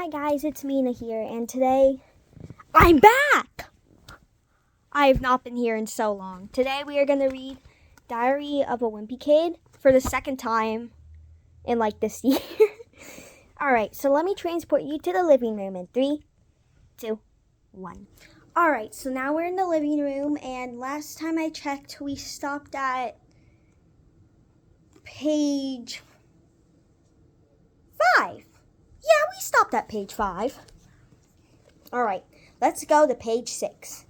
Hi guys, it's Mina here, and today I'm back! I have not been here in so long. Today we are going to read Diary of a Wimpy Kid for the second time in this year. Alright, so let me transport you to the living room in 3, 2, 1. Alright, so now we're in the living room, and last time I checked we stopped at page 5. Yeah, we stopped at page 5. Alright, let's go to page 6.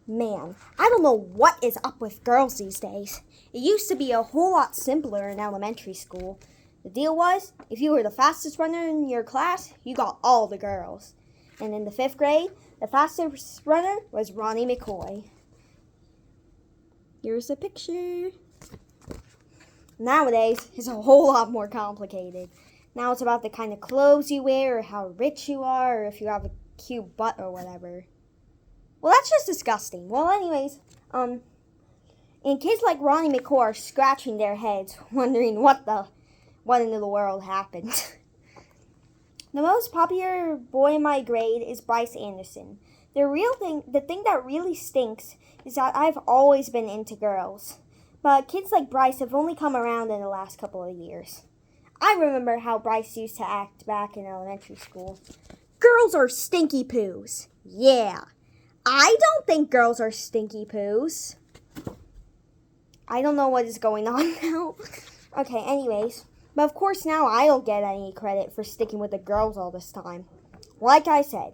Man, I don't know what is up with girls these days. It used to be a whole lot simpler in elementary school. The deal was, if you were the fastest runner in your class, you got all the girls. And in the 5th grade, the fastest runner was Ronnie McCoy. Here's a picture. Nowadays, it's a whole lot more complicated. Now it's about the kind of clothes you wear, or how rich you are, or if you have a cute butt or whatever. Well, that's just disgusting. Well, anyways, and kids like Ronnie McCoy are scratching their heads, wondering what in the world happened. The most popular boy in my grade is Bryce Anderson. The thing that really stinks is that I've always been into girls. But kids like Bryce have only come around in the last couple of years. I remember how Bryce used to act back in elementary school. Girls are stinky poos. Yeah. I don't think girls are stinky poos. I don't know what is going on now. Okay, anyways. But of course now I don't get any credit for sticking with the girls all this time. Like I said,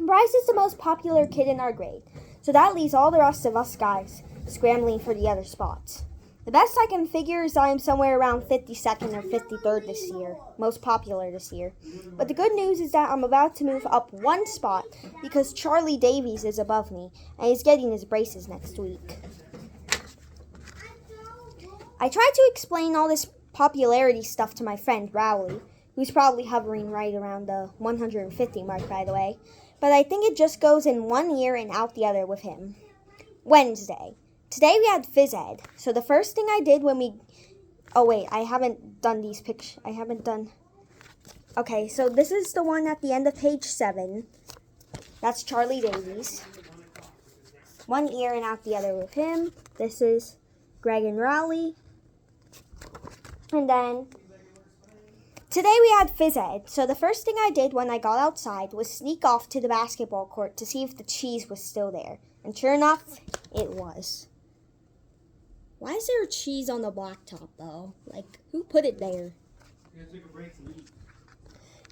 Bryce is the most popular kid in our grade. So that leaves all the rest of us guys scrambling for the other spots. The best I can figure is I am somewhere around 52nd or 53rd this year, most popular this year. But the good news is that I'm about to move up one spot because Charlie Davies is above me and he's getting his braces next week. I tried to explain all this popularity stuff to my friend Rowley, who's probably hovering right around the 150 mark, by the way, but I think it just goes in one ear and out the other with him. Wednesday. Today we had phys ed, so the first thing I did when we... Oh wait, I haven't done these pictures. Okay, so this is the one at the end of page 7. That's Charlie Davies. One ear and out the other with him. This is Greg and Rowley. And then... Today we had phys ed, so the first thing I did when I got outside was sneak off to the basketball court to see if the cheese was still there. And sure enough, it was. Why is there cheese on the blacktop, though? Who put it there?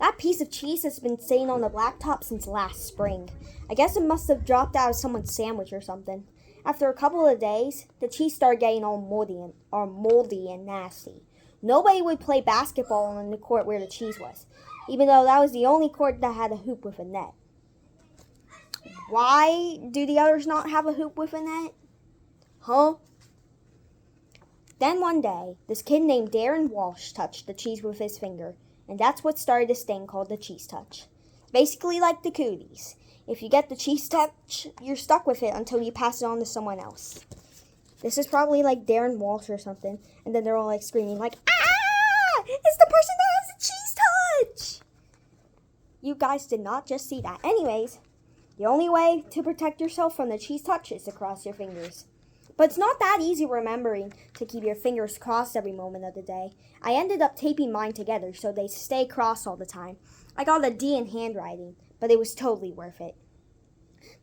That piece of cheese has been sitting on the blacktop since last spring. I guess it must have dropped out of someone's sandwich or something. After a couple of days, the cheese started getting all moldy and nasty. Nobody would play basketball on the court where the cheese was, even though that was the only court that had a hoop with a net. Why do the others not have a hoop with a net? Huh? Then one day, this kid named Darren Walsh touched the cheese with his finger, and that's what started this thing called the cheese touch. It's basically like the cooties. If you get the cheese touch, you're stuck with it until you pass it on to someone else. This is probably like Darren Walsh or something, and then they're all screaming ah! It's the person that has the cheese touch! You guys did not just see that. Anyways, the only way to protect yourself from the cheese touch is to cross your fingers. But it's not that easy remembering to keep your fingers crossed every moment of the day. I ended up taping mine together so they stay crossed all the time. I got a D in handwriting, but it was totally worth it.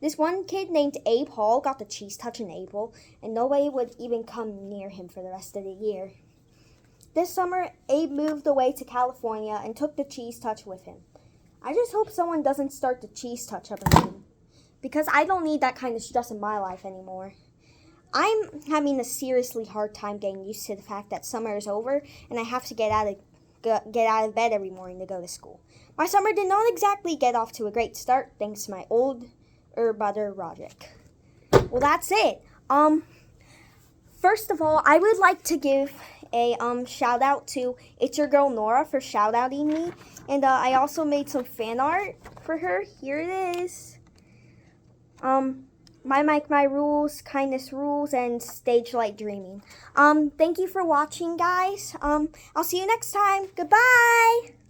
This one kid named Abe Hall got the cheese touch in April, and nobody would even come near him for the rest of the year. This summer, Abe moved away to California and took the cheese touch with him. I just hope someone doesn't start the cheese touch up again, because I don't need that kind of stress in my life anymore. I'm having a seriously hard time getting used to the fact that summer is over and I have to get out of bed every morning to go to school. My summer did not exactly get off to a great start thanks to my older brother Roderick. Well, that's it. First of all, I would like to give a shout out to It's Your Girl Nora for shout outing me, and I also made some fan art for her. Here it is. My Mic, My Rules, Kindness Rules, and Stage Light Dreaming. Thank you for watching, guys. I'll see you next time. Goodbye!